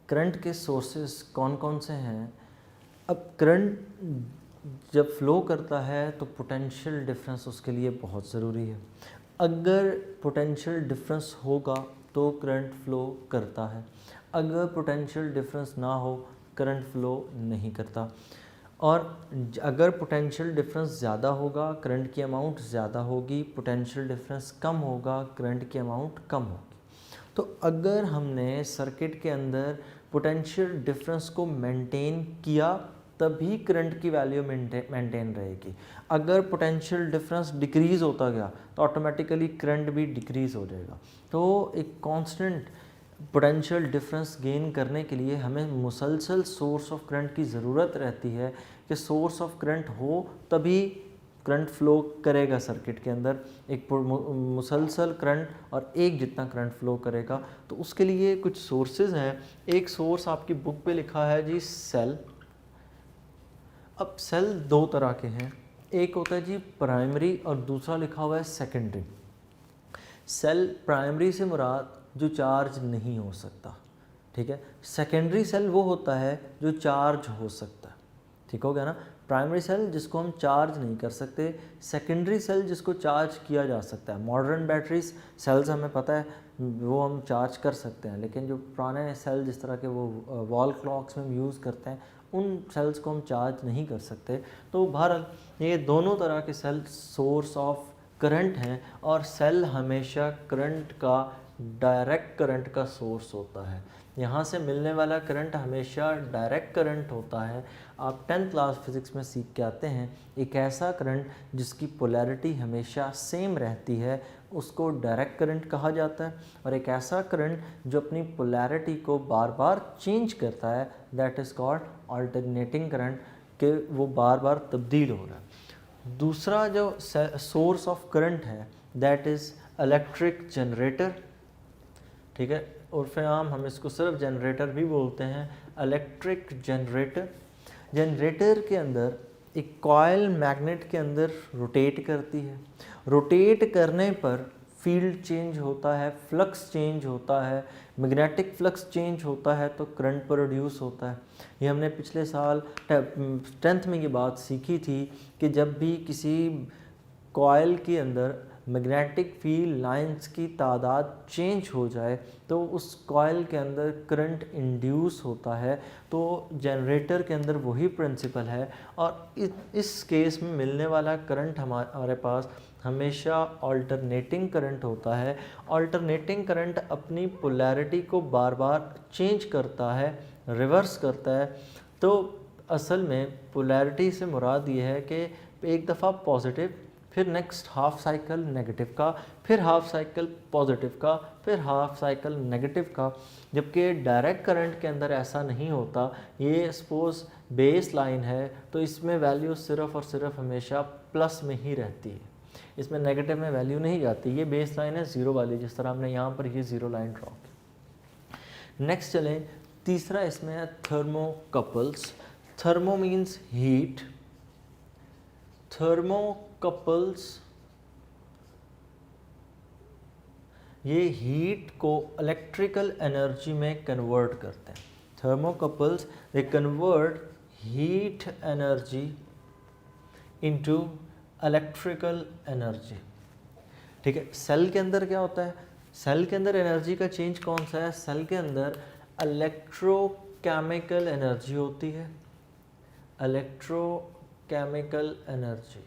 Current के sources कौन कौन से हैं। अब करंट जब फ्लो करता है तो पोटेंशियल डिफरेंस उसके लिए बहुत ज़रूरी है। अगर पोटेंशियल डिफरेंस होगा तो करंट फ्लो करता है, अगर पोटेंशियल डिफरेंस ना हो करंट फ्लो नहीं करता। और अगर पोटेंशियल डिफरेंस ज़्यादा होगा करंट की अमाउंट ज़्यादा होगी, पोटेंशियल डिफरेंस कम होगा करंट की अमाउंट कम होगी। तो अगर हमने सर्किट के अंदर पोटेंशियल डिफरेंस को मेंटेन किया तभी करंट की वैल्यू मेंटेन रहेगी। अगर पोटेंशियल डिफरेंस डिक्रीज़ होता गया तो ऑटोमेटिकली करंट भी डिक्रीज़ हो जाएगा। तो एक कांस्टेंट पोटेंशियल डिफरेंस गेन करने के लिए हमें मुसलसल सोर्स ऑफ करंट की ज़रूरत रहती है कि सोर्स ऑफ करंट हो तभी करंट फ्लो करेगा सर्किट के अंदर, एक मुसलसल करंट और एक जितना करंट फ्लो करेगा। तो उसके लिए कुछ सोर्सेज हैं। एक सोर्स आपकी बुक पे लिखा है जी सेल। अब सेल दो तरह के हैं, एक होता है जी प्राइमरी और दूसरा लिखा हुआ है सेकेंडरी। सेल प्राइमरी से मुराद जो चार्ज नहीं हो सकता, ठीक है। सेकेंडरी सेल वो होता है जो चार्ज हो सकता है, ठीक हो गया ना। प्राइमरी सेल जिसको हम चार्ज नहीं कर सकते, सेकेंडरी सेल जिसको चार्ज किया जा सकता है। मॉडर्न बैटरीज सेल्स हमें पता है वो हम चार्ज कर सकते हैं, लेकिन जो पुराने सेल जिस तरह के वो वॉल क्लॉक्स में हम यूज़ करते हैं उन सेल्स को हम चार्ज नहीं कर सकते। तो बहरहाल ये दोनों तरह के सेल सोर्स ऑफ करंट हैं और सेल हमेशा करंट का डायरेक्ट करंट का सोर्स होता है। यहाँ से मिलने वाला करंट हमेशा डायरेक्ट करंट होता है। आप 10th क्लास फिज़िक्स में सीख के आते हैं एक ऐसा करंट जिसकी पोलैरिटी हमेशा सेम रहती है उसको डायरेक्ट करंट कहा जाता है, और एक ऐसा करंट जो अपनी पोलैरिटी को बार बार चेंज करता है that is called alternating current, कि वो बार बार तब्दील हो रहा है। दूसरा जो सोर्स ऑफ करंट है दैट इज़ इलेक्ट्रिक जनरेटर, ठीक है। उर्फ़े आम हम इसको सिर्फ जनरेटर भी बोलते हैं, इलेक्ट्रिक जनरेटर। जनरेटर के अंदर एक कॉइल मैग्नेट के अंदर रोटेट करती है, रोटेट करने पर फील्ड चेंज होता है, फ्लक्स चेंज होता है, मैग्नेटिक फ्लक्स चेंज होता है तो करंट प्रोड्यूस होता है। ये हमने पिछले साल 10th में ये बात सीखी थी कि जब भी किसी कॉइल के अंदर मैग्नेटिक फील्ड लाइंस की तादाद चेंज हो जाए तो उस कॉइल के अंदर करंट इंड्यूस होता है। तो जनरेटर के अंदर वही प्रिंसिपल है, और इस केस में मिलने वाला करंट हमारे पास हमेशा अल्टरनेटिंग करंट होता है। अल्टरनेटिंग करंट अपनी पोलैरिटी को बार बार चेंज करता है, रिवर्स करता है। तो असल में पोलैरिटी से मुराद ये है कि एक दफ़ा पॉजिटिव, फिर नेक्स्ट हाफ साइकिल नेगेटिव का, फिर हाफ साइकिल पॉजिटिव का, फिर हाफ साइकिल नेगेटिव का। जबकि डायरेक्ट करंट के अंदर ऐसा नहीं होता। ये सपोज बेस लाइन है तो इसमें वैल्यू सिर्फ और सिर्फ हमेशा प्लस में ही रहती है, इसमें नेगेटिव में वैल्यू नहीं जाती। ये बेस लाइन है ज़ीरो वाली, जिस तरह हमने यहाँ पर ये ज़ीरो लाइन ड्रॉ की। नेक्स्ट चलें, तीसरा इसमें है thermocouples. Thermo means heat, thermocouples ये हीट को इलेक्ट्रिकल एनर्जी में कन्वर्ट करते हैं। Thermocouples they convert heat energy into electrical energy, ठीक है। सेल के अंदर क्या होता है, सेल के अंदर एनर्जी का चेंज कौन सा है, सेल के अंदर इलेक्ट्रोकेमिकल एनर्जी होती है। इलेक्ट्रोकेमिकल एनर्जी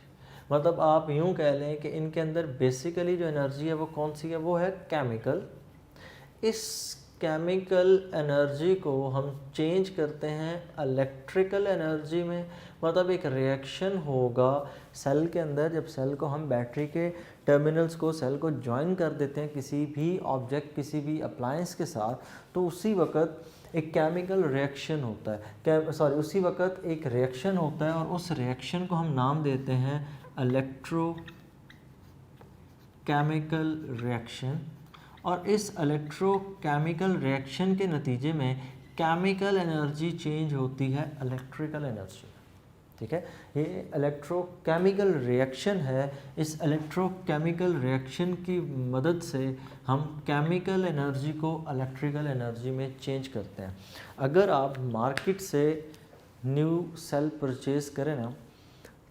मतलब आप यूँ कह लें कि इनके अंदर बेसिकली जो एनर्जी है वो कौन सी है, वो है केमिकल। इस केमिकल एनर्जी को हम चेंज करते हैं इलेक्ट्रिकल एनर्जी में। मतलब एक रिएक्शन होगा सेल के अंदर, जब सेल को हम बैटरी के टर्मिनल्स को सेल को ज्वाइन कर देते हैं किसी भी ऑब्जेक्ट किसी भी अप्लायंस के साथ, तो उसी वक्त एक केमिकल रिएक्शन होता है, उसी वक्त एक रिएक्शन होता है और उस रिएक्शन को हम नाम देते हैं इलेक्ट्रोकेमिकल रिएक्शन। और इस इलेक्ट्रोकेमिकल रिएक्शन के नतीजे में केमिकल एनर्जी चेंज होती है इलेक्ट्रिकल एनर्जी। ठीक है। ये इलेक्ट्रोकेमिकल रिएक्शन है। इस इलेक्ट्रोकेमिकल रिएक्शन की मदद से हम केमिकल एनर्जी को इलेक्ट्रिकल एनर्जी में चेंज करते हैं। अगर आप मार्केट से न्यू सेल परचेज करें ना,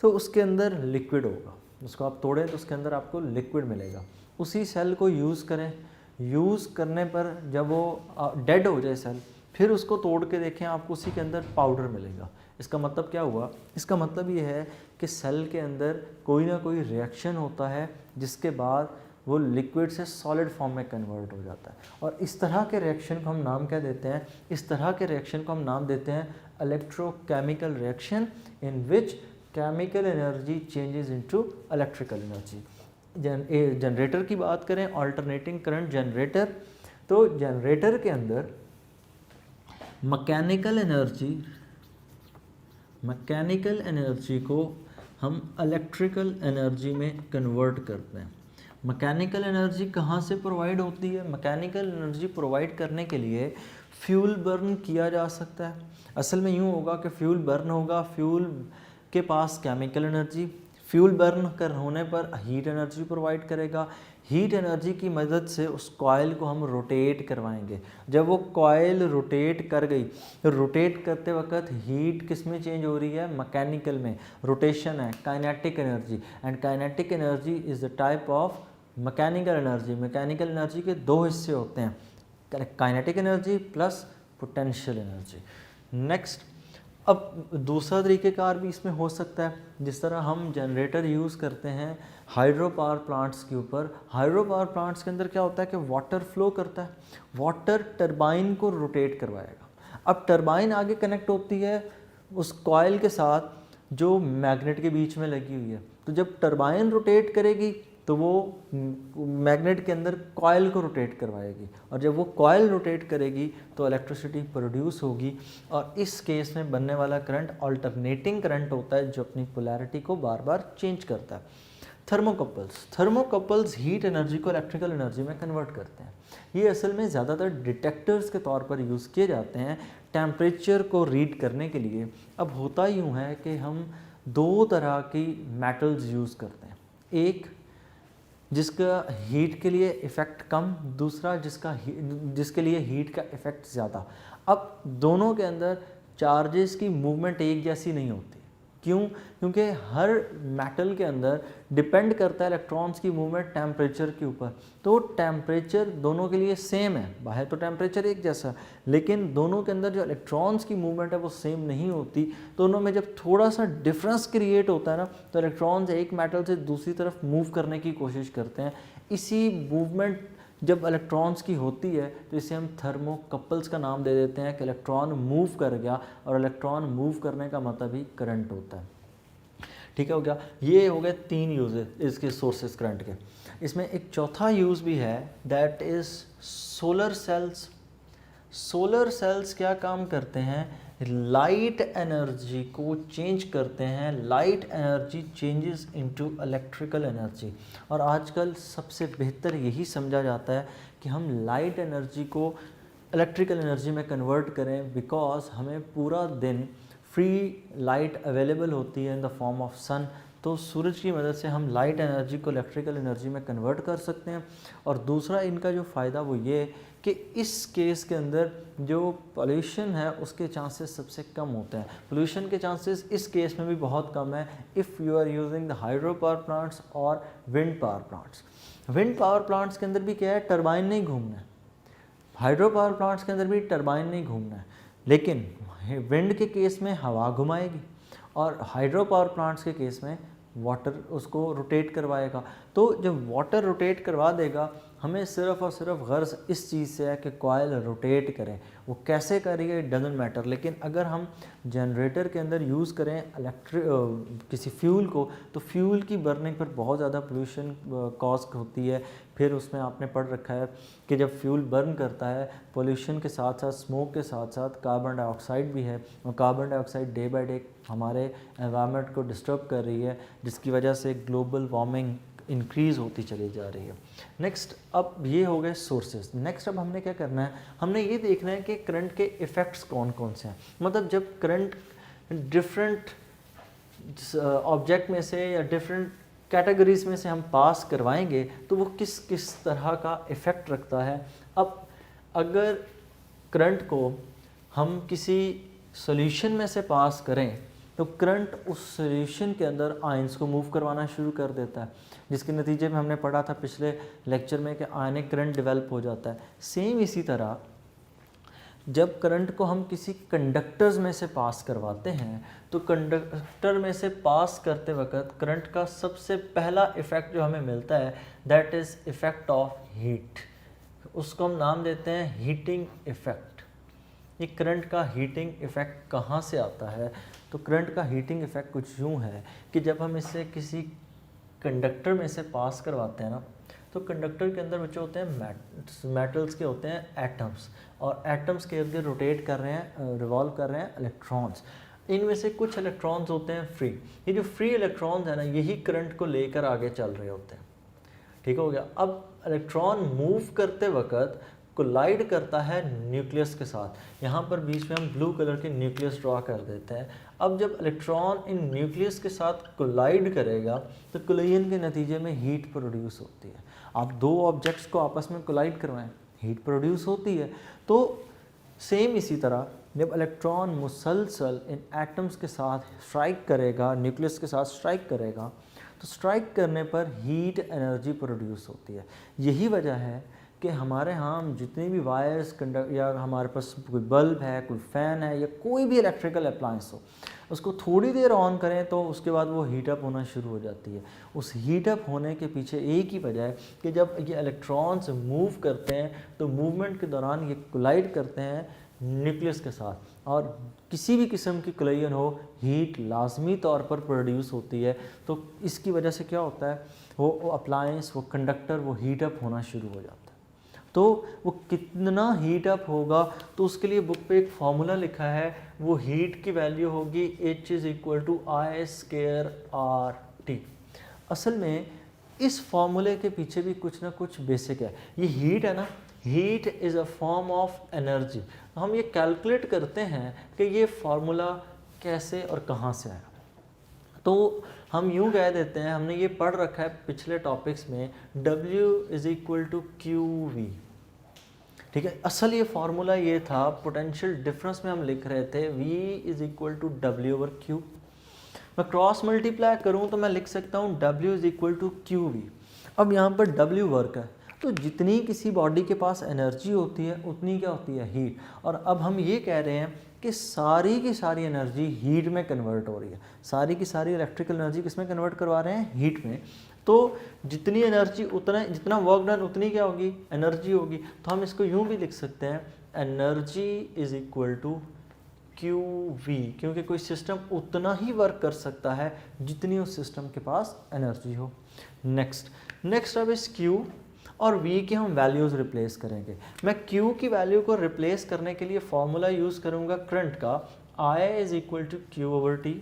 तो उसके अंदर लिक्विड होगा, उसको आप तोड़ें तो उसके अंदर आपको लिक्विड मिलेगा। उसी सेल को यूज़ करें, यूज़ करने पर जब वो डेड हो जाए सेल, फिर उसको तोड़ के देखें, आपको उसी के अंदर पाउडर मिलेगा। इसका मतलब क्या हुआ? इसका मतलब ये है कि सेल के अंदर कोई ना कोई रिएक्शन होता है जिसके बाद वो लिक्विड से सॉलिड फॉर्म में कन्वर्ट हो जाता है। और इस तरह के रिएक्शन को हम नाम क्या देते हैं? इस तरह के रिएक्शन को हम नाम देते हैं electrochemical reaction, in which chemical energy changes into electrical energy. Generator की बात करें, अल्टरनेटिंग करंट जनरेटर, तो जनरेटर के अंदर मैकेनिकल एनर्जी को हम इलेक्ट्रिकल एनर्जी में कन्वर्ट करते हैं। मैकेनिकल एनर्जी कहाँ से प्रोवाइड होती है? मैकेनिकल एनर्जी प्रोवाइड करने के लिए फ्यूल बर्न किया जा सकता है। असल में यूँ होगा कि फ्यूल बर्न होगा, फ्यूल के पास केमिकल एनर्जी, फ्यूल बर्न कर होने पर हीट एनर्जी प्रोवाइड करेगा। हीट एनर्जी की मदद से उस कॉइल को हम रोटेट करवाएंगे। जब वो कॉइल रोटेट कर गई, तो रोटेट करते वक्त हीट किस में चेंज हो रही है? मैकेनिकल में। रोटेशन है kinetic energy, and kinetic energy is the type of mechanical energy. Mechanical energy के दो हिस्से होते हैं, kinetic energy plus potential energy. Next, अब दूसरा तरीक़ेकार भी इसमें हो सकता है, जिस तरह हम जनरेटर यूज़ करते हैं हाइड्रो पावर प्लांट्स के ऊपर। हाइड्रो पावर प्लांट्स के अंदर क्या होता है कि वाटर फ्लो करता है, वाटर टरबाइन को रोटेट करवाएगा। अब टरबाइन आगे कनेक्ट होती है उस कॉइल के साथ जो मैग्नेट के बीच में लगी हुई है। तो जब टरबाइन रोटेट करेगी तो वो मैग्नेट के अंदर कॉइल को रोटेट करवाएगी, और जब वो कॉइल रोटेट करेगी तो इलेक्ट्रिसिटी प्रोड्यूस होगी। और इस केस में बनने वाला करंट अल्टरनेटिंग करंट होता है, जो अपनी पोलैरिटी को बार बार चेंज करता है। थर्मोकपल्स हीट एनर्जी को इलेक्ट्रिकल एनर्जी में कन्वर्ट करते हैं। ये असल में ज़्यादातर डिटेक्टर्स के तौर पर यूज़ किए जाते हैं टेम्परेचर को रीड करने के लिए। अब होता यूँ है कि हम दो तरह की मेटल्स यूज़ करते हैं, एक जिसका हीट के लिए इफ़ेक्ट कम, दूसरा जिसके लिए हीट का इफ़ेक्ट ज़्यादा। अब दोनों के अंदर चार्जेस की मूवमेंट एक जैसी नहीं होती। क्यों? क्योंकि हर मेटल के अंदर डिपेंड करता है इलेक्ट्रॉन्स की मूवमेंट टेम्परेचर के ऊपर। तो टेम्परेचर दोनों के लिए सेम है, बाहर तो टेम्परेचर एक जैसा, लेकिन दोनों के अंदर जो इलेक्ट्रॉन्स की मूवमेंट है वो सेम नहीं होती। दोनों में जब थोड़ा सा डिफरेंस क्रिएट होता है ना, तो इलेक्ट्रॉन्स एक मेटल से दूसरी तरफ मूव करने की कोशिश करते हैं। इसी मूवमेंट जब इलेक्ट्रॉन्स की होती है तो इसे हम थर्मोकपल्स का नाम दे देते हैं कि इलेक्ट्रॉन मूव कर गया, और इलेक्ट्रॉन मूव करने का मतलब ही करंट होता है। ठीक है, हो गया। ये हो गए 3 यूज़ इसके सोर्सेस करंट के। इसमें एक चौथा यूज़ भी है, that is solar cells. Solar cells क्या काम करते हैं? लाइट एनर्जी को चेंज करते हैं। Light energy changes into electrical energy. और आजकल सबसे बेहतर यही समझा जाता है कि हम लाइट एनर्जी को इलेक्ट्रिकल एनर्जी में कन्वर्ट करें, बिकॉज हमें पूरा दिन फ्री लाइट अवेलेबल होती है इन द फॉर्म ऑफ सन। तो सूरज की मदद से हम लाइट एनर्जी को इलेक्ट्रिकल एनर्जी में कन्वर्ट कर सकते हैं। और दूसरा इनका जो फ़ायदा वो ये कि इस केस के अंदर जो पोल्यूशन है उसके चांसेस सबसे कम होते हैं। पोल्यूशन के चांसेस इस केस में भी बहुत कम है if you are using the hydro power plants और wind power plants. Wind power plants के अंदर भी क्या है? टरबाइन नहीं घूमना है। हाइड्रो पावर प्लांट्स के अंदर भी टरबाइन नहीं घूमना है, लेकिन विंड के केस में हवा घुमाएगी, और हाइड्रो पावर प्लांट्स के केस में वाटर उसको रोटेट करवाएगा। तो जब वाटर रोटेट करवा देगा, हमें सिर्फ़ और सिर्फ गर्ज इस चीज़ से है कि कॉइल रोटेट करें। वो कैसे करेंगे इट डजंट मैटर। लेकिन अगर हम जनरेटर के अंदर यूज़ करें किसी फ्यूल को, तो फ्यूल की बर्निंग पर बहुत ज़्यादा पोल्यूशन कॉज होती है। फिर उसमें आपने पढ़ रखा है कि जब फ्यूल बर्न करता है, पोल्यूशन के साथ साथ, स्मोक के साथ साथ कार्बन डाइऑक्साइड भी है, और carbon dioxide day by day हमारे एनवायरनमेंट को डिस्टर्ब कर रही है, जिसकी वजह से ग्लोबल वार्मिंग इंक्रीज़ होती चली जा रही है। नेक्स्ट, अब ये हो गए सोर्सेज। नेक्स्ट अब हमने क्या करना है? हमने ये देखना है कि करंट के इफ़ेक्ट्स कौन कौन से हैं। मतलब जब करंट डिफरेंट ऑब्जेक्ट में से या डिफरेंट कैटेगरीज में से हम पास करवाएंगे तो वो किस किस तरह का इफ़ेक्ट रखता है। अब अगर करंट को हम किसी सॉल्यूशन में से पास करें तो करंट उस सॉल्यूशन के अंदर आयंस को मूव करवाना शुरू कर देता है, जिसके नतीजे में हमने पढ़ा था पिछले लेक्चर में कि आयनिक करंट डेवलप हो जाता है। सेम इसी तरह जब करंट को हम किसी कंडक्टर्स में से पास करवाते हैं तो कंडक्टर में से पास करते वक्त करंट का सबसे पहला इफ़ेक्ट जो हमें मिलता है that is effect of heat. उसको हम नाम देते हैं हीटिंग इफ़ेक्ट। ये करंट का हीटिंग इफ़ेक्ट कहाँ से आता है? तो करंट का हीटिंग इफ़ेक्ट कुछ यूँ है कि जब हम इसे किसी कंडक्टर में से पास करवाते हैं ना तो कंडक्टर के अंदर बच्चे होते हैं मेटल्स के होते हैं एटम्स, और एटम्स के इर्द गिर्द रोटेट कर रहे हैं, रिवॉल्व कर रहे हैं इलेक्ट्रॉन्स। इनमें से कुछ इलेक्ट्रॉन्स होते हैं फ्री। ये जो फ्री इलेक्ट्रॉन्स हैं ना यही करंट को लेकर आगे चल रहे होते हैं। ठीक हो गया। अब इलेक्ट्रॉन मूव करते वक्त कोलाइड करता है न्यूक्लियस के साथ। यहाँ पर बीच में हम ब्लू कलर के न्यूक्लियस ड्रॉ कर देते हैं। अब जब इलेक्ट्रॉन इन न्यूक्लियस के साथ कोलाइड करेगा तो कोलिजन के नतीजे में हीट प्रोड्यूस होती है। आप दो ऑब्जेक्ट्स को आपस में कोलाइड करवाएं, हीट प्रोड्यूस होती है। तो सेम इसी तरह जब इलेक्ट्रॉन मुसलसल इन एटम्स के साथ स्ट्राइक करेगा, न्यूक्लियस के साथ स्ट्राइक करेगा, तो स्ट्राइक करने पर हीट एनर्जी प्रोड्यूस होती है। यही वजह है कि हमारे यहाँ हम जितने भी वायर्स या हमारे पास कोई बल्ब है, कोई फ़ैन है या कोई भी इलेक्ट्रिकल अप्लायंस हो, उसको थोड़ी देर ऑन करें तो उसके बाद वो हीटअप होना शुरू हो जाती है। उस हीटअप होने के पीछे एक ही वजह है कि जब ये इलेक्ट्रॉन्स मूव करते हैं तो मूवमेंट के दौरान ये कोलाइड करते हैं न्यूक्लियस के साथ, और किसी भी किस्म की कोलिजन हो हीट लाजमी तौर पर प्रोड्यूस होती है। तो इसकी वजह से क्या होता है, वो अप्लायंस, वो कंडक्टर, वो हीटअप होना शुरू हो जाता है। तो वो कितना हीट अप होगा तो उसके लिए बुक पे एक फार्मूला लिखा है, वो हीट की वैल्यू होगी H = I²RT। असल में इस फार्मूले के पीछे भी कुछ ना कुछ बेसिक है। ये हीट है ना, heat is a form of energy. हम ये कैलकुलेट करते हैं कि ये फार्मूला कैसे और कहाँ से आया। तो हम यूँ कह देते हैं, हमने ये पढ़ रखा है पिछले टॉपिक्स में, W = QV। ठीक है। असल ये फार्मूला ये था, पोटेंशियल डिफरेंस में हम लिख रहे थे V = W/Q। मैं क्रॉस मल्टीप्लाई करूँ तो मैं लिख सकता हूँ W = QV। अब यहाँ पर W वर्क है, तो जितनी किसी बॉडी के पास एनर्जी होती है उतनी क्या होती है, हीट। और अब हम ये कह रहे हैं कि सारी की सारी एनर्जी हीट में कन्वर्ट हो रही है। सारी की सारी इलेक्ट्रिकल एनर्जी किस में कन्वर्ट करवा रहे हैं, हीट में। तो जितनी एनर्जी उतना, जितना वर्क डन उतनी क्या होगी, एनर्जी होगी। तो हम इसको यूँ भी लिख सकते हैं, एनर्जी = QV, क्योंकि कोई सिस्टम उतना ही वर्क कर सकता है जितनी उस सिस्टम के पास एनर्जी हो। नेक्स्ट अब इस Q और V की हम वैल्यूज़ रिप्लेस करेंगे। मैं Q की वैल्यू को रिप्लेस करने के लिए फॉर्मूला यूज़ करूँगा करंट का, I = Q/T।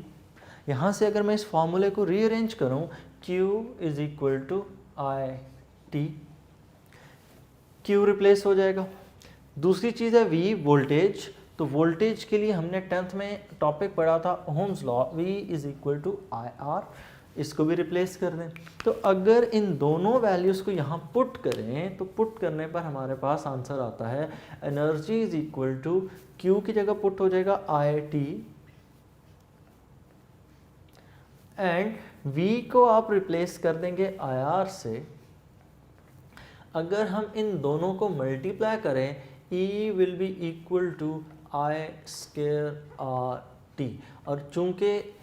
यहाँ से अगर मैं इस फॉर्मूले को रीअरेंज करूँ, Q = IT, Q रिप्लेस हो जाएगा। दूसरी चीज़ है V, वोल्टेज। तो वोल्टेज के लिए हमने 10th में टॉपिक पढ़ा था ओम्स लॉ, V = IR। इसको भी रिप्लेस कर दें। तो अगर इन दोनों वैल्यूज़ को यहाँ पुट करें तो पुट करने पर हमारे पास आंसर आता है, एनर्जी = Q की जगह पुट हो जाएगा IT, एंड V को आप रिप्लेस कर देंगे IR से। अगर हम इन दोनों को मल्टीप्लाई करें, E will be = I²RT। और चूंकि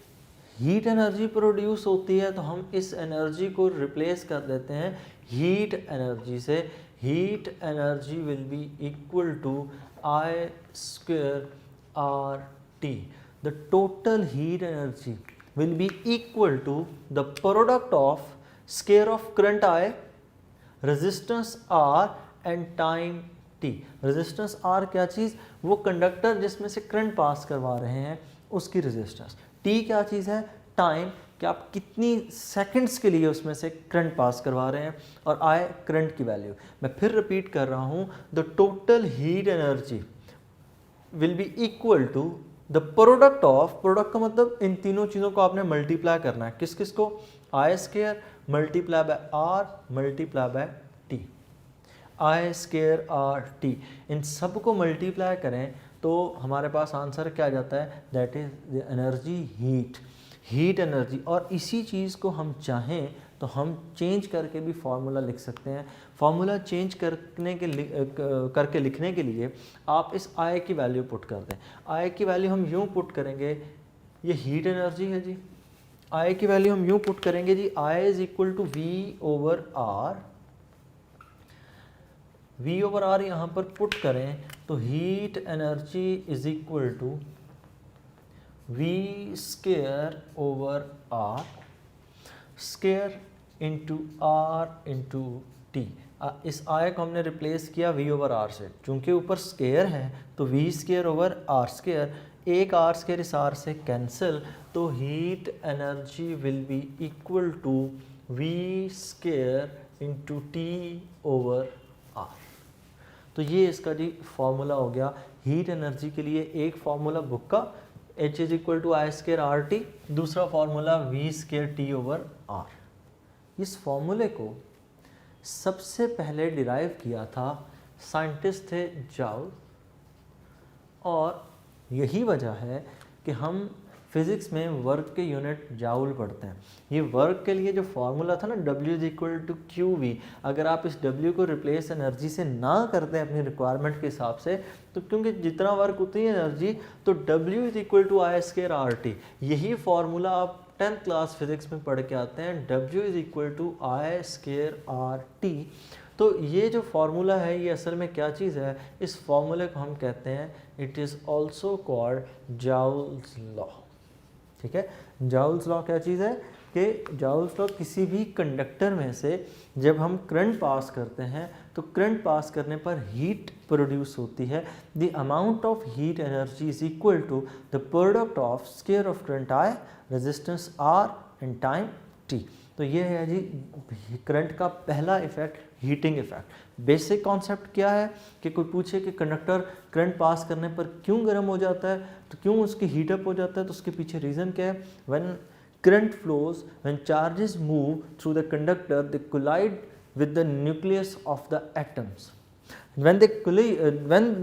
हीट एनर्जी प्रोड्यूस होती है तो हम इस एनर्जी को रिप्लेस कर देते हैं हीट एनर्जी से। Heat energy will be = I²RT। The total heat energy will be equal to the product of square of current I, resistance R and time T। Resistance R क्या चीज़, वो conductor जिसमें से current pass करवा रहे हैं उसकी resistance. T क्या चीज़ है, टाइम, कि आप कितनी सेकंड्स के लिए उसमें से करंट पास करवा रहे हैं, और I करंट की वैल्यू। मैं फिर रिपीट कर रहा हूँ, the total heat energy will be equal to the product of, product का मतलब इन तीनों चीज़ों को आपने मल्टीप्लाई करना है, किस किस को, I square multiply by R multiply by T, I square R T, इन सब को मल्टीप्लाई करें तो हमारे पास आंसर क्या आ जाता है, that is the energy heat, heat energy. और इसी चीज़ को हम चाहें तो हम चेंज करके भी फार्मूला लिख सकते हैं। फार्मूला चेंज करके लिखने के लिए आप इस आई की वैल्यू पुट कर दें। आई की वैल्यू हम यूँ पुट करेंगे, ये हीट एनर्जी है जी, आई की वैल्यू हम यूँ पुट करेंगे जी, I is equal to V over R, V over R यहाँ पर पुट करें तो heat energy is equal to V square over R square into R into T. इस आई को हमने रिप्लेस किया वी ओवर आर से, चूँकि ऊपर स्क्वायर है तो V square over R square, एक आर स्क्वायर इस आर से कैंसिल, तो heat energy will be equal to V square into T over R. तो ये इसका जी फॉर्मूला हो गया हीट एनर्जी के लिए। एक फॉर्मूला बुक का H is equal to I square R T, दूसरा formula V square T over R. इस फॉर्मूले को सबसे पहले डिराइव किया था साइंटिस्ट थे जाउल, और यही वजह है कि हम फिज़िक्स में वर्क के यूनिट जाउल पढ़ते हैं। ये वर्क के लिए जो फार्मूला था ना W is equal to Q V, अगर आप इस W को रिप्लेस एनर्जी से ना करते हैं अपनी रिक्वायरमेंट के हिसाब से, तो क्योंकि जितना वर्क उतनी एनर्जी, तो W is equal to I square R T. यही फार्मूला आप 10th क्लास फिज़िक्स में पढ़ के आते हैं, W is equal to I square R T. तो ये जो फार्मूला है ये असल में क्या चीज़ है, इस फार्मूले को हम कहते हैं, it is also called joules law. ठीक है, जाउल्स लॉ क्या चीज़ है कि जाउल्स लॉ किसी भी कंडक्टर में से जब हम करंट पास करते हैं तो करंट पास करने पर हीट प्रोड्यूस होती है। The amount of heat energy is equal to the product of square of current I, resistance R and time T. तो ये है जी करंट का पहला effect, heating effect. Basic concept क्या है कि कोई पूछे कि कंडक्टर करंट पास करने पर क्यों गर्म हो जाता है, तो क्यों उसकी हीटअप हो जाता है, तो उसके पीछे रीज़न क्या है, when current flows, when charges move through the conductor, they collide with the nucleus of the atoms. When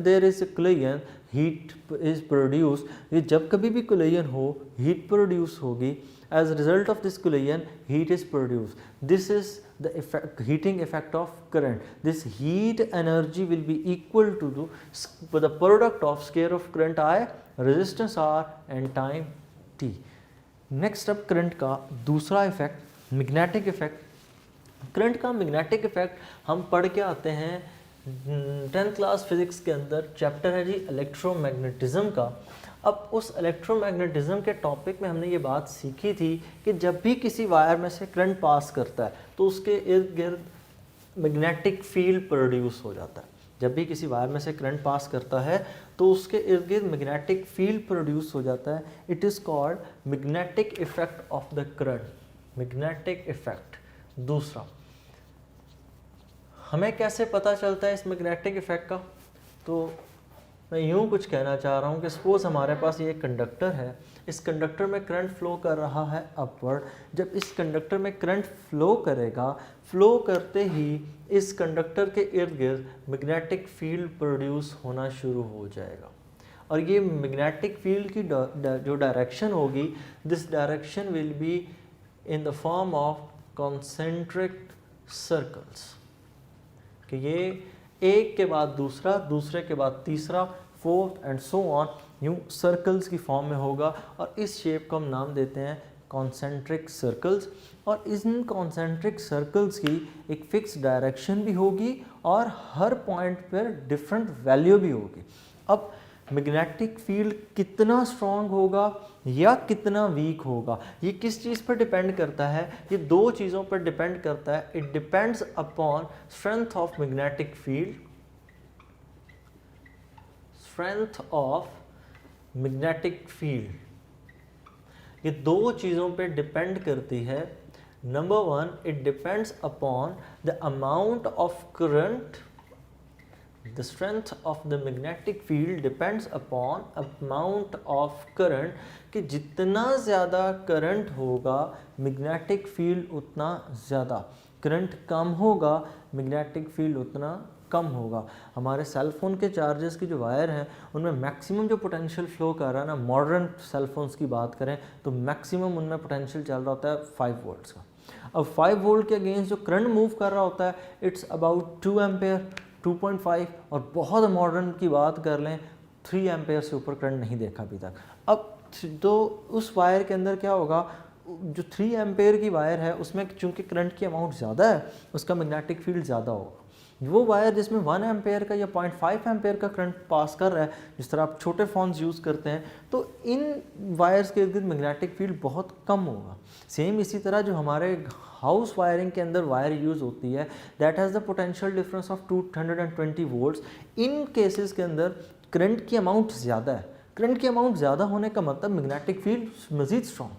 there is a collision, heat is produced. ये जब कभी भी collision हो, heat produce होगी. As a result of this collision, heat is produced. This is the effect, heating effect of current. This heat energy will be equal to the product of square of current I, resistance R and time T. Next up current का दूसरा effect, magnetic effect. Current का magnetic effect हम पढ़ के आते हैं 10th class physics के अंदर, चैप्टर है जी इलेक्ट्रोमैग्नेटिज्म का। अब उस इलेक्ट्रोमैग्नेटिज्म के टॉपिक में हमने ये बात सीखी थी कि जब भी किसी वायर में से करंट पास करता है तो उसके इर्द गिर्द मैग्नेटिक फील्ड प्रोड्यूस हो जाता है। जब भी किसी वायर में से करंट पास करता है तो उसके इर्द गिर्द मैग्नेटिक फील्ड प्रोड्यूस हो जाता है। It is called magnetic effect of the current, magnetic effect. दूसरा, हमें कैसे पता चलता है इस मैग्नेटिक इफेक्ट का, तो मैं यूँ कुछ कहना चाह रहा हूँ कि सपोज़ हमारे पास ये कंडक्टर है, इस कंडक्टर में करंट फ्लो कर रहा है अपवर्ड। जब इस कंडक्टर में करंट फ्लो करेगा, फ्लो करते ही इस कंडक्टर के इर्द गिर्द मैग्नेटिक फील्ड प्रोड्यूस होना शुरू हो जाएगा, और ये मैग्नेटिक फील्ड की जो डायरेक्शन होगी, this direction will be in the form of concentric circles, कि ये एक के बाद दूसरा, दूसरे के बाद तीसरा, फोर्थ एंड सो ऑन, यूँ सर्कल्स की फॉर्म में होगा, और इस शेप को हम नाम देते हैं कॉन्सेंट्रिक सर्कल्स। और इन कॉन्सेंट्रिक सर्कल्स की एक फिक्स डायरेक्शन भी होगी और हर पॉइंट पर डिफरेंट वैल्यू भी होगी। अब मैग्नेटिक फील्ड कितना स्ट्रॉन्ग होगा या कितना वीक होगा, ये किस चीज़ पर डिपेंड करता है, ये दो चीज़ों पर डिपेंड करता है। It depends upon strength of magnetic field, strength of magnetic field, ये दो चीज़ों पर डिपेंड करती है। Number one, it depends upon the amount of current the strength of the magnetic field depends upon amount of current, कि जितना ज़्यादा current होगा मैग्नेटिक फील्ड उतना ज़्यादा, करंट कम होगा मैग्नेटिक फील्ड उतना कम होगा। हमारे सेल फोन के चार्जेस की जो वायर हैं उनमें मैक्सिमम जो पोटेंशियल फ्लो कर रहा है ना, मॉडर्न सेल फोन्स की बात करें तो मैक्सिमम उनमें पोटेंशियल चल रहा होता है 5 वोल्ट्स का। अब 5 वोल्ट के अगेंस्ट जो करंट मूव कर रहा होता है इट्स अबाउट 2 एम्पेयर, 2.5, और बहुत मॉडर्न की बात कर लें 3 एम्पेयर से ऊपर करंट नहीं देखा अभी तक। अब तो उस वायर के अंदर क्या होगा, जो 3 एम्पेयर की वायर है उसमें चूंकि करंट की अमाउंट ज़्यादा है उसका मैग्नेटिक फील्ड ज़्यादा होगा। वो वायर जिसमें 1 एम्पेयर का या 0.5 एम्पेयर का करंट पास कर रहा है, जिस तरह आप छोटे फ़ोन्स यूज़ करते हैं, तो इन वायर्स के इर्द गिर्द मैग्नेटिक फील्ड बहुत कम होगा। सेम इसी तरह जो हमारे हाउस वायरिंग के अंदर वायर यूज़ होती है that has the potential difference of 220 volts. In cases के अंदर करंट की अमाउंट ज़्यादा है। करंट की अमाउंट ज़्यादा होने का मतलब मैग्नेटिक फील्ड मज़ीद स्ट्रॉन्ग।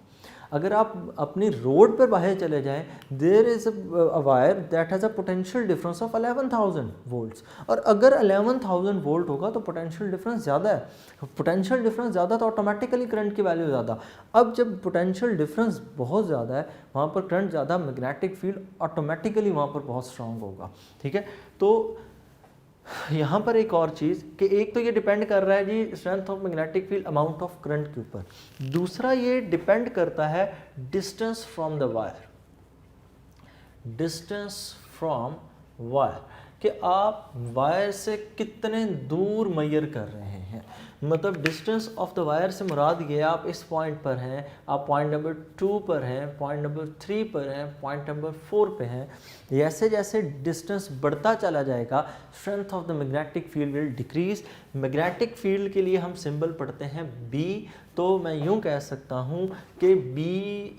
अगर आप अपनी रोड पर बाहर चले जाएं, there is a wire that has a potential difference of 11,000 volts, और अगर 11,000 वोल्ट होगा तो पोटेंशियल डिफरेंस ज़्यादा है। पोटेंशियल डिफरेंस ज़्यादा तो ऑटोमेटिकली करंट की वैल्यू ज़्यादा। अब जब पोटेंशियल डिफरेंस बहुत ज़्यादा है वहाँ पर करंट ज़्यादा, मैग्नेटिक फील्ड ऑटोमेटिकली वहाँ पर बहुत स्ट्रांग होगा। ठीक है, तो यहाँ पर एक और चीज़ कि एक तो ये डिपेंड कर रहा है जी strength of magnetic field amount of current के ऊपर, दूसरा ये डिपेंड करता है distance from the wire, distance from wire, कि आप वायर से कितने दूर मेजर कर रहे हैं। मतलब डिस्टेंस ऑफ द वायर से मुराद ये आप इस पॉइंट पर हैं, आप पॉइंट नंबर 2 पर हैं, पॉइंट नंबर 3 पर हैं, पॉइंट नंबर 4 पे हैं। जैसे जैसे डिस्टेंस बढ़ता चला जाएगा strength of the magnetic field will decrease. Magnetic field के लिए हम सिंबल पढ़ते हैं B, तो मैं यूं कह सकता हूं कि B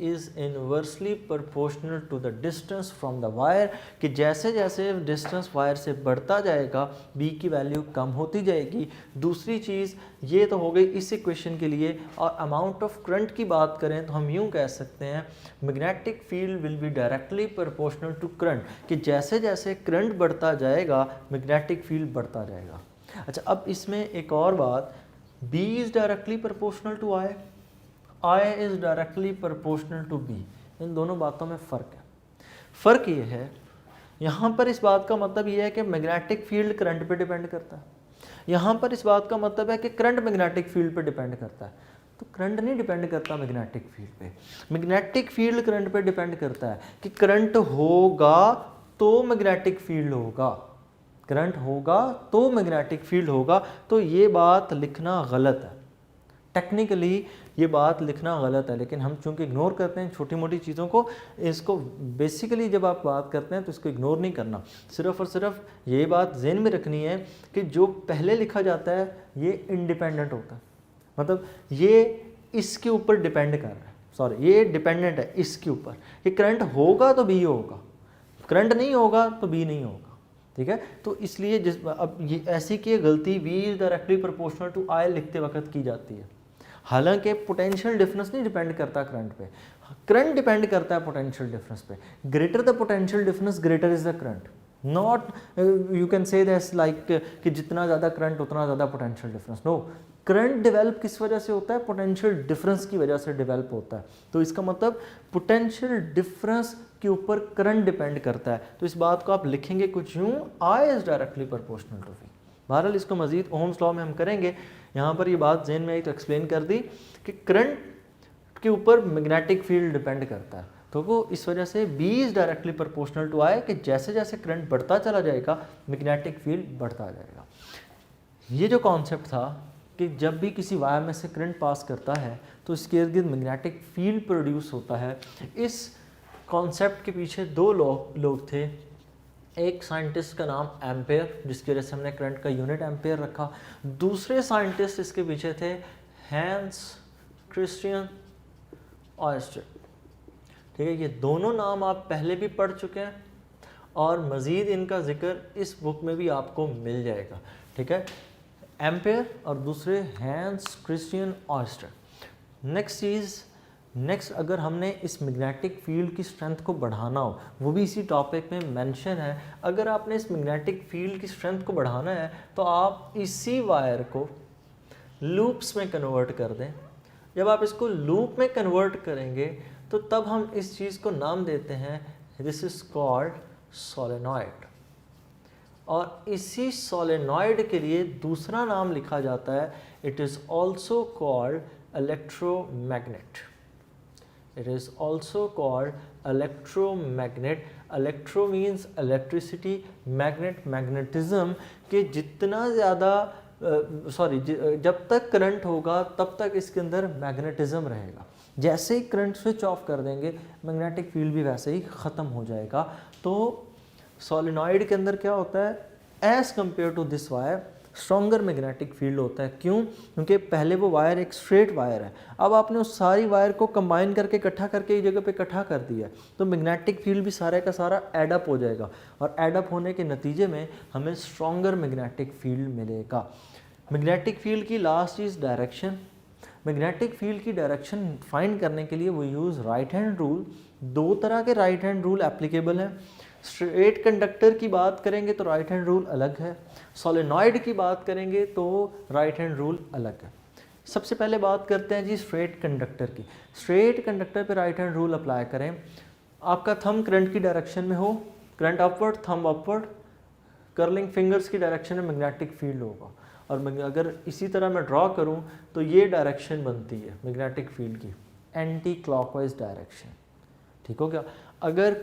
is inversely proportional to the distance from the wire, कि जैसे जैसे डिस्टेंस वायर से बढ़ता जाएगा B की वैल्यू कम होती जाएगी। दूसरी चीज़ ये तो हो गई इस इक्वेशन के लिए। और अमाउंट ऑफ करंट की बात करें तो हम यूं कह सकते हैं magnetic field will be directly proportional to current, कि जैसे जैसे करंट बढ़ता जाएगा मैग्नेटिक फील्ड बढ़ता जाएगा। अच्छा, अब इसमें एक और बात, B is directly proportional to I is directly proportional to B। इन दोनों बातों में फ़र्क है। फ़र्क ये है, यहाँ पर इस बात का मतलब ये है कि मैग्नेटिक फील्ड करंट पे डिपेंड करता है, यहाँ पर इस बात का मतलब है कि करंट मैग्नेटिक फील्ड पे डिपेंड करता है। तो करंट नहीं डिपेंड करता मैग्नेटिक फील्ड पे, मैग्नेटिक फील्ड करंट पे डिपेंड करता है कि करंट होगा तो मैग्नेटिक फील्ड होगा, करंट होगा तो मैग्नेटिक फील्ड होगा। तो ये बात लिखना गलत है, टेक्निकली ये बात लिखना गलत है, लेकिन हम चूंकि इग्नोर करते हैं छोटी मोटी चीज़ों को, इसको बेसिकली जब आप बात करते हैं तो इसको इग्नोर नहीं करना। सिर्फ और सिर्फ ये बात ज़हन में रखनी है कि जो पहले लिखा जाता है ये इंडिपेंडेंट होता है, मतलब ये इसके ऊपर डिपेंड कर रहा है, सॉरी ये डिपेंडेंट है इसके ऊपर, कि करंट होगा तो B होगा, करंट नहीं होगा तो B नहीं होगा। ठीक है, तो इसलिए जिस अब ये ऐसी की गलती V is directly proportional to I लिखते वक्त की जाती है। हालांकि पोटेंशियल डिफरेंस नहीं डिपेंड करता करंट पे, करंट डिपेंड करता है पोटेंशियल डिफरेंस पे। Greater the potential difference greater is the current, not you can say that's like कि जितना ज़्यादा करंट उतना ज़्यादा potential difference. No, current develop किस वजह से होता है, पोटेंशियल डिफरेंस की वजह से डेवलप होता है। तो इसका मतलब पोटेंशियल डिफरेंस के ऊपर करंट डिपेंड करता है। तो इस बात को आप लिखेंगे कुछ यूँ, I is directly proportional to V। बहरहाल इसको मज़ीद ओम्स लॉ में हम करेंगे, यहाँ पर ये बात जहन में आई तो एक्सप्लेन कर दी कि करंट के ऊपर मैग्नेटिक फील्ड डिपेंड करता है। तो वो इस वजह से B is directly proportional to I, कि जैसे जैसे करंट बढ़ता चला जाएगा मैग्नेटिक फील्ड बढ़ता जाएगा। ये जो कॉन्सेप्ट था कि जब भी किसी वायर में से करंट पास करता है तो इसके इर्द गिर्द मैग्नेटिक फील्ड प्रोड्यूस होता है, इस कॉन्सेप्ट के पीछे दो लोग थे। एक साइंटिस्ट का नाम एम्पेयर, जिसकी वजह से हमने करंट का यूनिट एम्पेयर रखा। दूसरे साइंटिस्ट इसके पीछे थे हैंस क्रिस्टियन ऑयस्टर। ठीक है, ये दोनों नाम आप पहले भी पढ़ चुके हैं और मज़ीद इनका जिक्र इस बुक में भी आपको मिल जाएगा। ठीक है, एम्पेयर और दूसरे हैंस क्रिस्टियन ऑयस्टर। नेक्स्ट चीज़ नेक्स्ट, अगर हमने इस मैग्नेटिक फील्ड की स्ट्रेंथ को बढ़ाना हो, वो भी इसी टॉपिक में मेंशन है, अगर आपने इस मैग्नेटिक फील्ड की स्ट्रेंथ को बढ़ाना है तो आप इसी वायर को लूप्स में कन्वर्ट कर दें। जब आप इसको लूप में कन्वर्ट करेंगे तो तब हम इस चीज़ को नाम देते हैं, दिस इज कॉल्ड सोलेनॉइड। और इसी सोलेनॉइड के लिए दूसरा नाम लिखा जाता है, it is also called electromagnet. It is also called electromagnet. Electro means electricity, magnet magnetism, कि जितना ज़्यादा जब तक करंट होगा तब तक इसके अंदर मैग्नेटिज्म रहेगा। जैसे ही करंट स्विच ऑफ कर देंगे मैग्नेटिक फील्ड भी वैसे ही ख़त्म हो जाएगा। तो सोलेनॉइड के अंदर क्या होता है, as compare to this wire stronger magnetic field होता है। क्यों? क्योंकि पहले वो वायर एक स्ट्रेट वायर है, अब आपने उस सारी वायर को कंबाइन करके इकट्ठा करके एक जगह पे इकट्ठा कर दिया तो मैग्नेटिक फील्ड भी सारे का सारा एडअप हो जाएगा और एडअप होने के नतीजे में हमें स्ट्रॉन्गर मैग्नेटिक फील्ड मिलेगा। मैग्नेटिक फील्ड की लास्ट चीज़ डायरेक्शन। मैग्नेटिक फील्ड की डायरेक्शन फाइंड करने के लिए वो यूज़ राइट हैंड रूल। दो तरह के राइट हैंड रूल एप्लीकेबल हैं। स्ट्रेट कंडक्टर की बात करेंगे तो राइट हैंड रूल अलग है, सोलेनॉइड की बात करेंगे तो राइट हैंड रूल अलग है। सबसे पहले बात करते हैं जी स्ट्रेट कंडक्टर की। स्ट्रेट कंडक्टर पे राइट हैंड रूल अप्लाई करें। आपका थंब करंट की डायरेक्शन में हो, current upward, thumb upward, curling fingers की डायरेक्शन में मैग्नेटिक फील्ड होगा। और अगर इसी तरह मैं ड्रॉ करूं तो ये डायरेक्शन बनती है मैग्नेटिक फील्ड की, एंटी क्लॉकवाइज डायरेक्शन। ठीक हो गया? अगर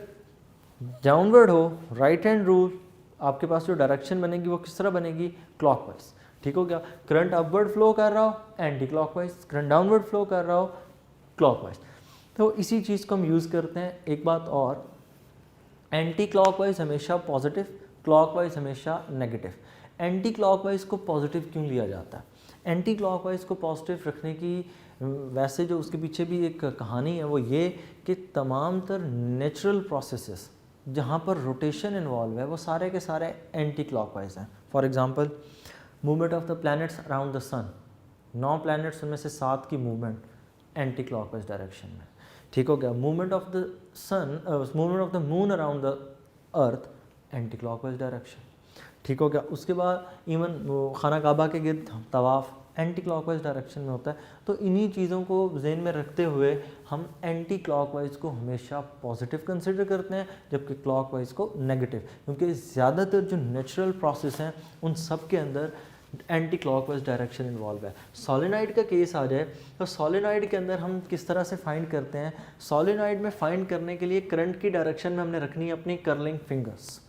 डाउनवर्ड हो, राइट हैंड रूल, आपके पास जो डायरेक्शन बनेगी वो किस तरह बनेगी, क्लॉकवाइज। ठीक हो गया? करंट अपवर्ड फ्लो कर रहा हो anti clockwise, current downward flow कर रहा हो क्लॉकवाइज। तो इसी चीज़ को हम यूज़ करते हैं। एक बात और, एंटी क्लॉकवाइज हमेशा पॉजिटिव, क्लॉकवाइज हमेशा नेगेटिव। एंटी क्लॉकवाइज को पॉजिटिव क्यों लिया जाता है? एंटी क्लॉकवाइज को पॉजिटिव रखने की वैसे जो उसके पीछे भी एक कहानी है वो ये कि तमाम तर नेचुरल प्रोसेसेस जहाँ पर रोटेशन इन्वॉल्व है वो सारे के सारे एंटी क्लॉकवाइज हैं। For example movement of the planets around the sun, 9 planets उनमें से 7 की मूवमेंट एंटी क्लॉकवाइज डायरेक्शन में। ठीक हो गया? Movement of the sun, movement of the moon around the earth, anticlockwise direction. ठीक हो गया? उसके बाद इवन खाना काबा के गिर्द तवाफ़ एंटी क्लॉकवाइज डायरेक्शन में होता है। तो इन्हीं चीज़ों को जहन में रखते हुए हम एंटी क्लॉकवाइज को हमेशा पॉजिटिव कंसिडर करते हैं जबकि क्लॉकवाइज को नेगेटिव, क्योंकि ज़्यादातर जो नेचुरल प्रोसेस हैं उन सब के अंदर एंटी क्लॉकवाइज डायरेक्शन इन्वॉल्व है। सोलेनॉइड का केस आ जाए तो सोलेनॉइड के अंदर हम किस तरह से फाइंड करते हैं? सोलेनॉइड में फाइंड करने के लिए करंट की डायरेक्शन में हमने रखनी है अपनी कर्लिंग फिंगर्स।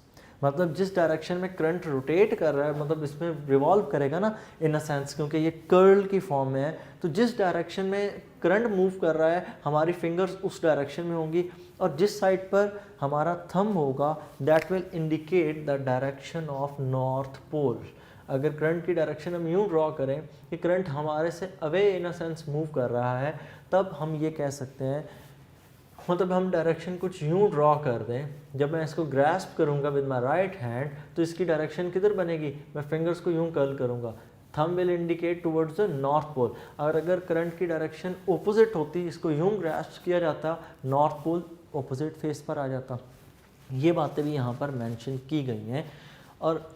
मतलब जिस डायरेक्शन में करंट रोटेट कर रहा है, मतलब इसमें रिवॉल्व करेगा ना इन अ सेंस, क्योंकि ये कर्ल की फॉर्म में है, तो जिस डायरेक्शन में करंट मूव कर रहा है हमारी फिंगर्स उस डायरेक्शन में होंगी और जिस साइड पर हमारा थंब होगा that will indicate the direction of north pole. अगर करंट की डायरेक्शन हम यूँ ड्रॉ करें कि करंट हमारे से away in a sense move कर रहा है, तब हम ये कह सकते हैं, मतलब हम डायरेक्शन कुछ यूँ ड्रॉ कर दें, जब मैं इसको ग्रैस्प करूँगा विद माई राइट हैंड तो इसकी डायरेक्शन किधर बनेगी, मैं फिंगर्स को यूँ कर्ल करूँगा, thumb will indicate towards the north pole. और अगर करंट की डायरेक्शन ओपोजिट होती, इसको यूँ ग्रैस्प किया जाता, नॉर्थ पोल ओपोजिट फेस पर आ जाता। ये बातें भी यहाँ पर मेंशन की गई हैं। और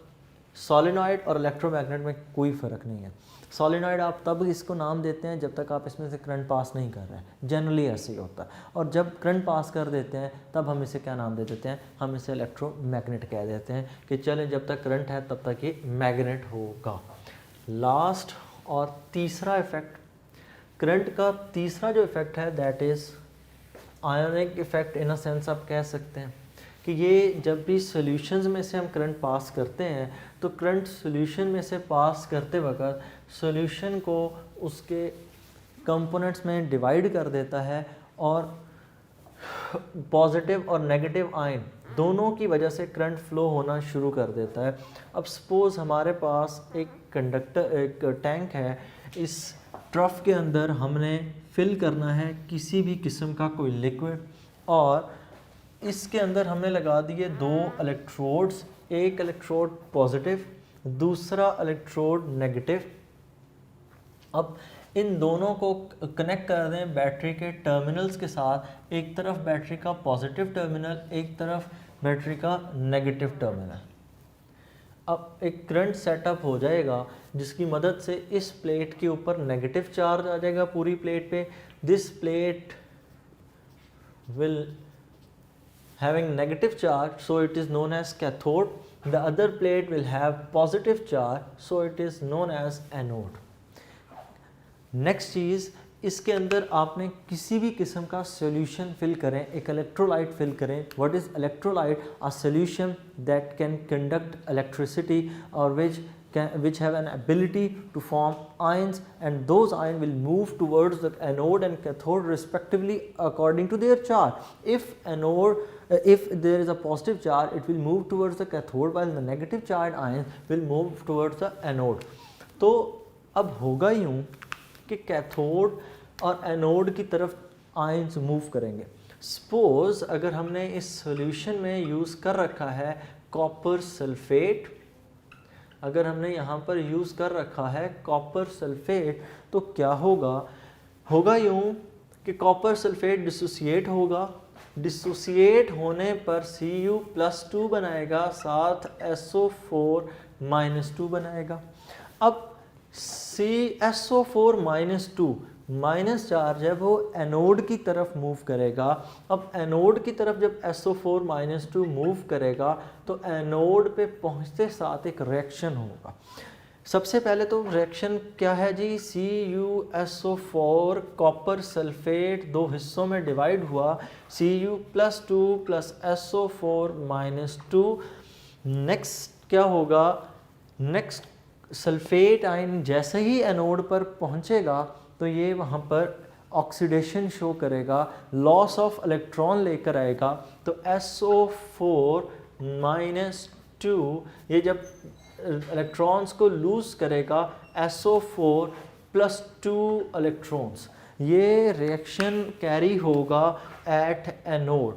सोलेनॉइड और इलेक्ट्रोमैग्नेट में कोई फ़र्क नहीं है। सोलेनॉइड आप तब इसको नाम देते हैं जब तक आप इसमें से करंट पास नहीं कर रहे हैं, जनरली ऐसे ही होता है। और जब करंट पास कर देते हैं तब हम इसे क्या नाम दे देते हैं, हम इसे इलेक्ट्रोमैग्नेट कह देते हैं कि चले जब तक करंट है तब तक ये मैग्नेट होगा। लास्ट और तीसरा इफेक्ट, करंट का तीसरा जो इफेक्ट है that is ionic effect. In a sense आप कह सकते हैं कि ये जब भी सॉल्यूशंस में से हम करंट पास करते हैं तो करंट सॉल्यूशन में से पास करते वक्त सॉल्यूशन को उसके कंपोनेंट्स में डिवाइड कर देता है और पॉजिटिव और नेगेटिव आयन दोनों की वजह से करंट फ्लो होना शुरू कर देता है। अब सपोज़ हमारे पास एक टैंक है, इस ट्रफ के अंदर हमने फिल करना है किसी भी किस्म का कोई लिक्विड और इसके अंदर हमने लगा दिए 2 इलेक्ट्रोड्स, एक इलेक्ट्रोड पॉजिटिव, दूसरा इलेक्ट्रोड नेगेटिव। अब इन दोनों को कनेक्ट कर दें बैटरी के टर्मिनल्स के साथ, एक तरफ बैटरी का पॉजिटिव टर्मिनल, एक तरफ बैटरी का नेगेटिव टर्मिनल। अब एक करंट सेटअप हो जाएगा जिसकी मदद से इस प्लेट के ऊपर नेगेटिव चार्ज आ जाएगा पूरी प्लेट पे। This plate will having negative charge, so it is known as cathode. The other plate will have positive charge, so it is known as anode. Next चीज़, इसके अंदर आपने किसी भी किस्म का सॉल्यूशन फिल करें, एक इलेक्ट्रोलाइट फिल करें। What is electrolyte? A solution that can conduct electricity और which have an ability to form ions, and those ions will move towards the anode and cathode respectively according to their charge. If there is a positive charge, it will move towards the cathode, while the negative charged ions will move towards the anode. तो अब होगा यूँ कि cathode और anode की तरफ ions move करेंगे। Suppose अगर हमने इस सॉल्यूशन में यूज़ कर रखा है कॉपर सल्फेट, अगर हमने यहाँ पर यूज़ कर रखा है कॉपर सल्फेट, तो क्या होगा यूँ कि कॉपर सल्फेट डिसोसिएट होगा। डिसोसिएट होने पर Cu+2 बनाएगा, साथ SO4-2 बनाएगा। अब SO4-2 माइनस चार्ज है वो एनोड की तरफ मूव करेगा। अब एनोड की तरफ जब SO4-2 मूव करेगा तो एनोड पे पहुंचते साथ एक रिएक्शन होगा। सबसे पहले तो रिएक्शन क्या है जी? CuSO4 कॉपर सल्फेट दो हिस्सों में डिवाइड हुआ, Cu+2 प्लस SO4-2। नेक्स्ट क्या होगा? नेक्स्ट सल्फेट आयन जैसे ही एनोड पर पहुंचेगा तो ये वहाँ पर ऑक्सीडेशन शो करेगा, लॉस ऑफ इलेक्ट्रॉन लेकर आएगा। तो SO4-2 ये जब इलेक्ट्रॉन्स को लूज करेगा, SO4+2 इलेक्ट्रॉन्स, ये रिएक्शन कैरी होगा एट एनोड।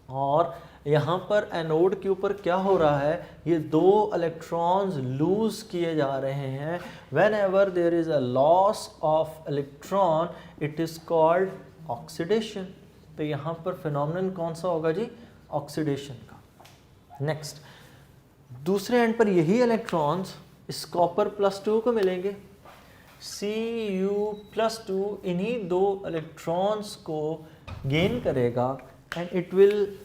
और यहाँ पर एनोड के ऊपर क्या हो रहा है? ये दो इलेक्ट्रॉन्स लूज किए जा रहे हैं। Whenever there is a loss of electron it is called oxidation. तो यहाँ पर फिनोमेनन कौन सा होगा जी? ऑक्सीडेशन का। नेक्स्ट, दूसरे एंड पर यही इलेक्ट्रॉन्स इस कॉपर+2 को मिलेंगे। Cu+2 इन्हीं दो इलेक्ट्रॉन्स को गेन करेगा and it will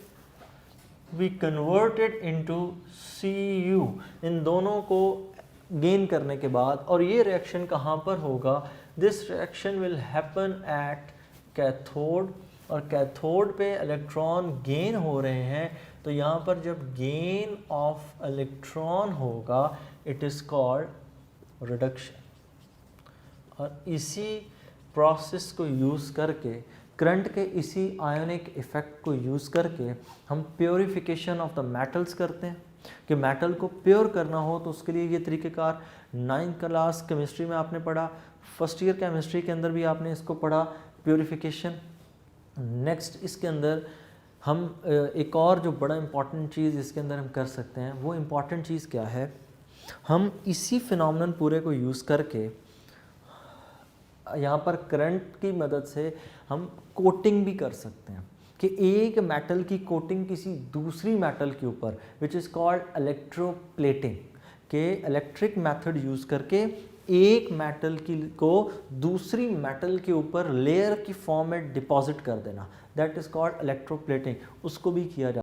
be converted into Cu। इन दोनों को गेन करने के बाद, और ये रिएक्शन कहाँ पर होगा? This reaction will happen at cathode, और कैथोड पे इलेक्ट्रॉन गेन हो रहे हैं। तो यहाँ पर जब गेन ऑफ इलेक्ट्रॉन होगा इट इज़ कॉल्ड रिडक्शन। और इसी प्रोसेस को यूज़ करके, करंट के इसी आयोनिक इफ़ेक्ट को यूज़ करके हम प्योरीफिकेशन ऑफ द मेटल्स करते हैं। कि मेटल को प्योर करना हो तो उसके लिए ये तरीक़ेकार 9th क्लास केमिस्ट्री में आपने पढ़ा, फर्स्ट ईयर केमिस्ट्री के अंदर भी आपने इसको पढ़ा, प्योरीफिकेशन। नेक्स्ट इसके अंदर हम एक और जो बड़ा इम्पॉर्टेंट चीज़ इसके अंदर हम कर सकते हैं, वो इम्पॉर्टेंट चीज़ क्या है? हम इसी फिनोमेनन पूरे को यूज़ करके यहाँ पर करंट की मदद से हम कोटिंग भी कर सकते हैं कि एक मेटल की कोटिंग किसी दूसरी मेटल के ऊपर, विच इज़ कॉल्ड इलेक्ट्रोप्लेटिंग, के इलेक्ट्रिक मेथड यूज़ करके एक मेटल को दूसरी मेटल के ऊपर लेयर की फॉर्म में डिपॉजिट कर देना, दैट इज़ कॉल्ड इलेक्ट्रोप्लेटिंग। उसको भी किया जा